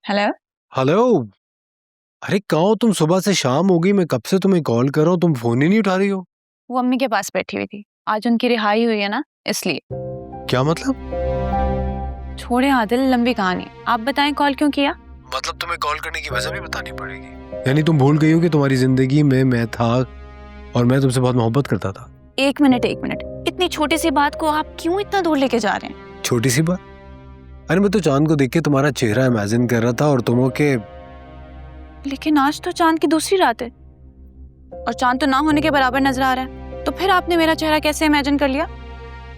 Hello. Hello. अरे कहाँ हो तुम? सुबह से शाम हो गई, मैं कब से तुम्हें कॉल कर रहा हूँ, तुम फोन ही नहीं उठा रही हो। वो अम्मी के पास बैठी हुई थी, आज उनकी रिहाई हुई है ना, इसलिए। क्या मतलब? छोड़े आदिल, लंबी कहानी। आप बताएं कॉल क्यों किया? मतलब तुम्हें कॉल करने की वजह भी बतानी पड़ेगी? यानी तुम भूल गई हो कि तुम्हारी जिंदगी में मैं था और मैं तुमसे बहुत मोहब्बत करता था। एक मिनट, इतनी छोटी सी बात को आप क्यों इतना दूर लेके जा रहे हैं? छोटी सी बात? अरे मैं तो चांद को देख के तुम्हारा चेहरा इमेजिन कर रहा था और तुम हो के। लेकिन आज तो चांद की दूसरी रात है और चांद तो ना होने के बराबर नजर आ रहा है, तो फिर आपने मेरा चेहरा कैसे इमेजिन कर लिया?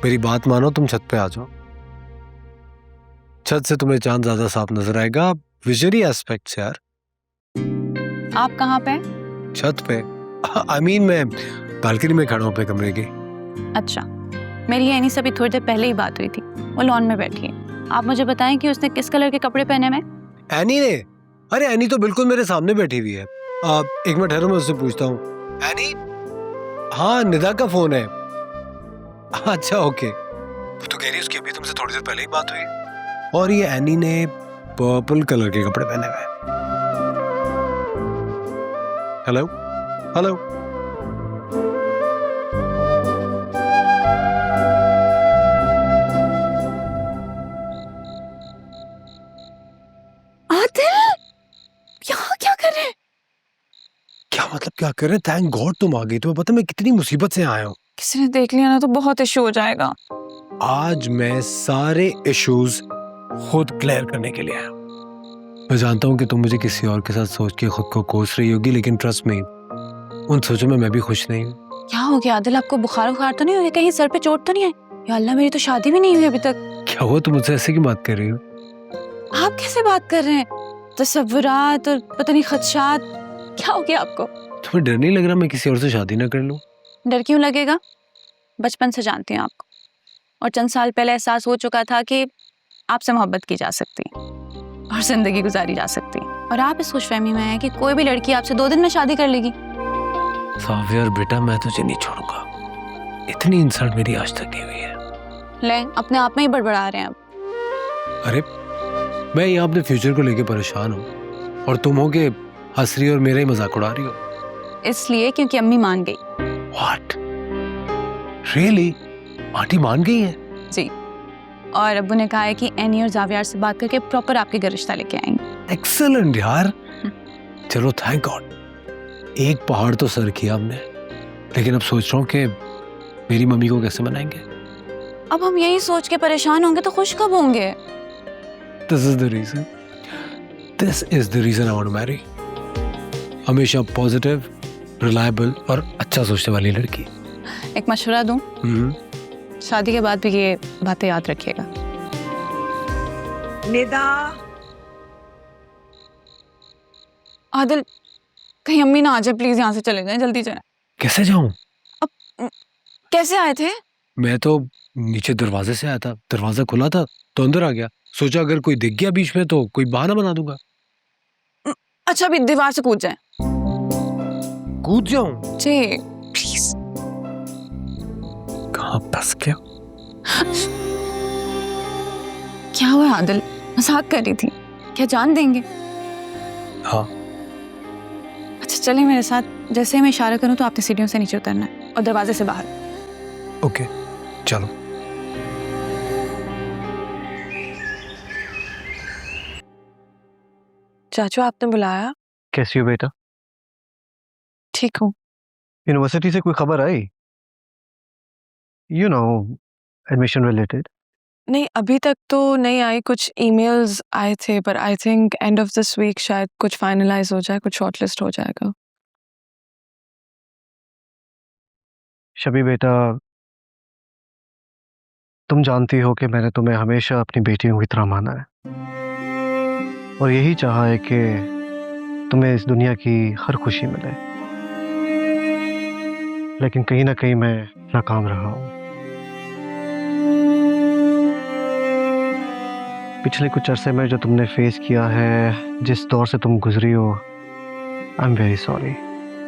मेरी बात मानो, तुम छत पे आ जाओ। छत से तुम्हें चांद ज्यादा साफ नजर आएगा। विजरी एस्पेक्ट से यार। आप कहाँ पे हैं? छत पे। आई मीन मैं बालकनी में खड़ा हूँ अपने कमरे की। अच्छा, मेरी एनी से अभी थोड़ी देर पहले ही बात हुई थी, वो लॉन में बैठी है। आप मुझे बताएं कि उसने किस कलर के कपड़े पहने हैं? एनी ने? अरे एनी तो बिल्कुल मेरे सामने बैठी हुई है। एक मिनट ठहरो, मैं उससे पूछता हूँ। एनी? हाँ, निदा का फोन है। अच्छा ओके। वो तो कह रही है उसकी अभी तुमसे थोड़ी देर पहले ही बात हुई और ये एनी ने पर्पल कलर के कपड़े पहने हुए हैं। Hello hello. आदिल, यहाँ क्या कर रहे हैं? क्या मतलब क्या कर रहे? थैंक गॉड तुम आ गई। तुम्हें पता मैं कितनी मुसीबत से आया हूँ। किसी ने देख लिया ना तो बहुत इशू हो जाएगा। आज मैं सारे इश्यूज खुद क्लियर करने के लिए आया हूँ। मैं जानता हूँ कि तुम मुझे किसी और के साथ सोच के खुद को कोस रही होगी, लेकिन ट्रस्ट मी, उन सोचों में मैं भी खुश नहीं हूँ। क्या हो गया आदिल? आपको बुखार बुखार तो नहीं हो गया? कहीं सर पे चोट तो नहीं है? या अल्लाह, मेरी तो शादी भी नहीं हुई अभी तक। क्या हुआ? तुम मुझसे ऐसे की बात कर रही हो? आप कैसे बात कर रहे हैं? तसव्वुरात और पता नहीं खदशात, क्या हो गया आपको? तुम्हें डर नहीं लग रहा मैं किसी और से शादी ना कर लूं? डर क्यों लगेगा? बचपन से जानती हूँ आपको, और चंद साल पहले एहसास हो चुका था कि आपसे मोहब्बत की जा सकती और जिंदगी गुजारी जा सकती, और आप इस खुशफहमी में हैं कि कोई भी लड़की आपसे 2 दिन में शादी कर लेगी। सावियर बेटा, मैं तुझे नहीं छोड़ूंगा। इतनी इंसल्ट मेरी आज तक नहीं हुई है। ले, अपने आप में ही बड़बड़ा रहे हैं अब। अरे मैं यहाँ अपने फ्यूचर को लेके परेशान हूँ और तुम हो के हंस रही और मेरा ही मजाक उड़ा रही हो। इसलिए क्योंकि अम्मी मान गई। What? Really? आंटी मान गई है? जी, और अब्बू ने कहा है कि एनी और जावियार से बात करके प्रॉपर आपके घर रिश्ता लेके आएंगे। एक्सेलेंट यार। चलो थैंक गॉड, एक पहाड़ तो सर किया हमने। लेकिन अब सोच रहा हूँ कि मेरी मम्मी को कैसे मनाएंगे। अब हम यही सोच के परेशान होंगे तो खुश कब होंगे? This is the reason. This is the reason I want to marry. हमेशा पॉजिटिव, रिलायबल और अच्छा सोचने वाली लड़की। एक मशवरा दूं? शादी के बाद भी ये बातें याद रखिएगा। निदा, आदिल, कहीं अम्मी ना आ जाए, प्लीज यहाँ से चले जाएं, जल्दी जाएं। कैसे जाऊं? अब कैसे आए थे? मैं तो नीचे दरवाजे से आया था, दरवाजा खुला था तो अंदर आ गया। सोचा अगर कोई दिख गया बीच में तो कोई बहाना बना दूंगा। अच्छा, अभी दीवार से कूद जाएं। कूद जाऊं? जी प्लीज। कहाँ फंस गया? क्या हुआ आदिल? मजाक कर रही थी, क्या जान देंगे? हाँ। अच्छा चलिए मेरे साथ, जैसे ही मैं इशारा करूं तो आपने सीढ़ियों से नीचे उतरना है और दरवाजे से बाहर। ओके चलो। चाचू आपने बुलाया? कैसी हो बेटा? ठीक हूँ। यूनिवर्सिटी से कोई खबर आई? Admission related? नहीं, अभी तक तो नहीं आई। कुछ ईमेल्स आए थे, पर I think end of this week शायद कुछ फाइनलाइज हो जाए, कुछ शॉर्टलिस्ट हो जाएगा। शबी बेटा, तुम जानती हो कि मैंने तुम्हें हमेशा अपनी बेटियों की तरह माना है और यही चाहा है कि तुम्हें इस दुनिया की हर खुशी मिले, लेकिन कहीं ना कहीं मैं नाकाम रहा हूँ। पिछले कुछ अरसे में जो तुमने फेस किया है, जिस दौर से तुम गुजरी हो, आई एम वेरी सॉरी।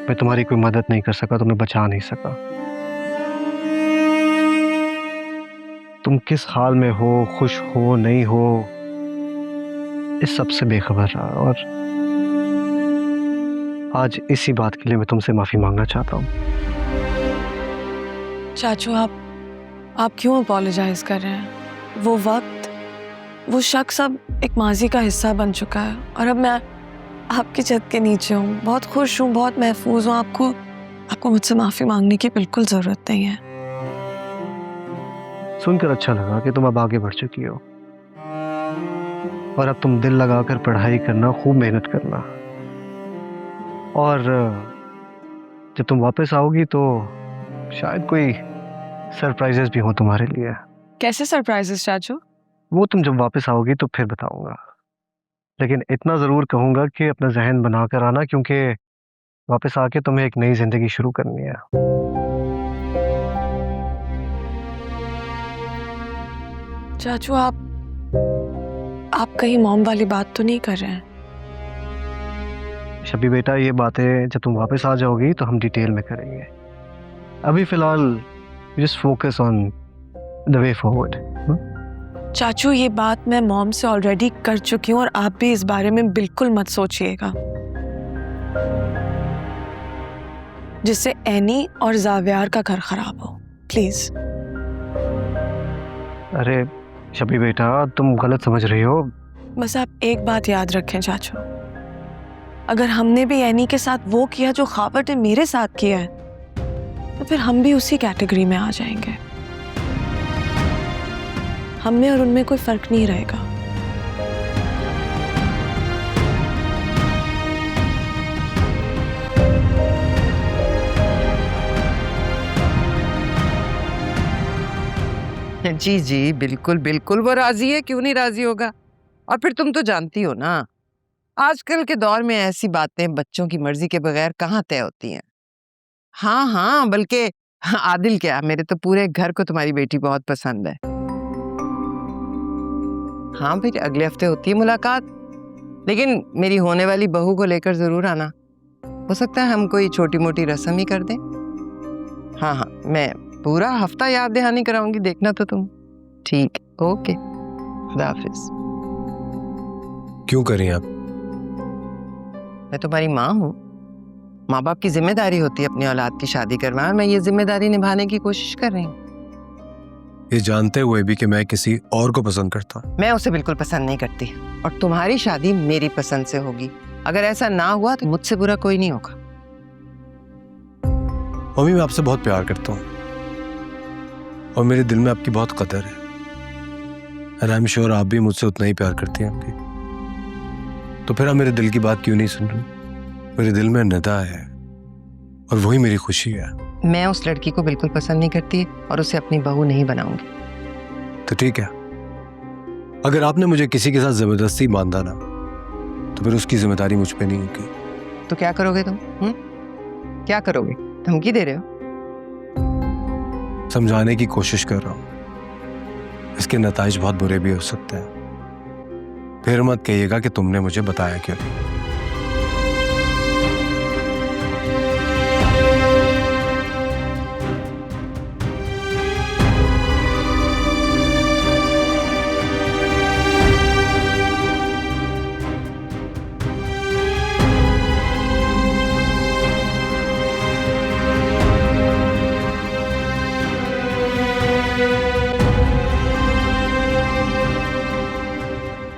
मैं तुम्हारी कोई मदद नहीं कर सका, तुम्हें बचा नहीं सका। तुम किस हाल में हो, खुश हो, नहीं हो, इस सब से बेखबर रहा और आज इसी बात के लिए मैं तुमसे माफ़ी मांगना चाहता हूँ। चाचू आप क्यों अपोलोजाइज कर रहे हैं? वो वक्त, वो शख्स अब एक माजी का हिस्सा बन चुका है और अब मैं आपकी छत के नीचे हूँ, बहुत खुश हूँ, बहुत महफूज हूँ। आपको मुझसे माफ़ी मांगने की बिल्कुल ज़रूरत नहीं है। सुनकर अच्छा लगा कि तुम अब आगे बढ़ चुकी हो और अब तुम दिल लगाकर पढ़ाई करना, खूब मेहनत करना, और जब तुम वापस आओगी तो शायद कोई सरप्राइजेस भी हो तुम्हारे लिए। कैसे सरप्राइजेस चाचू? वो तुम जब वापस आओगी तो फिर बताऊंगा, लेकिन इतना ज़रूर कहूँगा कि अपना जहन बना कर आना, क्योंकि वापस आके तुम्हें एक नई ज़िंदगी शुरू करनी है। चाचू आप कहीं मॉम वाली बात तो नहीं कर रहे हैं? शबी बेटा, ये बातें जब तुम वापस आ जाओगी तो हम डिटेल में करेंगे। अभी फ़िलहाल just focus on the way forward. चाचू ये बात मैं मॉम से ऑलरेडी कर चुकी हूँ और आप भी इस बारे में बिल्कुल मत सोचिएगा, जिससे एनी और जावियार का घर खराब हो, प्लीज। अरे शबी बेटा, तुम गलत समझ रही हो। बस आप एक बात याद रखें चाचू, अगर हमने भी एनी के साथ वो किया जो खावट ने मेरे साथ किया है, तो फिर हम भी उसी कैटेगरी में आ जाएंगे। हम में और उनमें कोई फर्क नहीं रहेगा। जी जी, बिल्कुल बिल्कुल वो राजी है, क्यों नहीं राजी होगा। और फिर तुम तो जानती हो ना, आजकल के दौर में ऐसी बातें बच्चों की मर्जी के बगैर कहाँ तय होती हैं। हाँ हाँ, बल्कि आदिल क्या, मेरे तो पूरे घर को तुम्हारी बेटी बहुत पसंद है। हाँ फिर अगले हफ्ते होती है मुलाकात, लेकिन मेरी होने वाली बहू को लेकर जरूर आना। हो सकता है हम कोई छोटी मोटी रस्म ही कर दें। हाँ हाँ, मैं पूरा हफ्ता याद दहानी कराऊंगी, देखना तो तुम। ठीक, ओके, खुदा हाफिज। क्यों करें आप? मैं तुम्हारी माँ हूँ, माँ बाप की जिम्मेदारी होती है अपनी औलाद की शादी करवाना। मैं ये जिम्मेदारी निभाने की कोशिश कर रही हूँ, ये जानते हुए भी कि मैं किसी और को पसंद करता हूँ। मैं उसे बिल्कुल पसंद नहीं करती, और तुम्हारी शादी मेरी पसंद से होगी। अगर ऐसा ना हुआ तो मुझसे बुरा कोई नहीं होगा। मम्मी, मैं आपसे बहुत प्यार करता हूँ और मेरे दिल में आपकी बहुत कदर है, एंड आई एम श्योर आप भी मुझसे उतना ही प्यार करती हैं आपकी। तो फिर आप मेरे दिल की बात क्यों नहीं सुन रही? मेरे दिल में निदा है और वही मेरी खुशी है। मैं उस लड़की को बिल्कुल पसंद नहीं करती और उसे अपनी बहू नहीं बनाऊंगी। तो ठीक है, अगर आपने मुझे किसी के साथ जबरदस्ती बांधा ना, तो फिर उसकी जिम्मेदारी मुझ पे नहीं होगी। तो क्या करोगे तुम? क्या करोगे? धमकी दे रहे हो? समझाने की कोशिश कर रहा हूं, इसके नताइज बहुत बुरे भी हो सकते हैं। फिर मत कहिएगा कि तुमने मुझे बताया क्यों नहीं।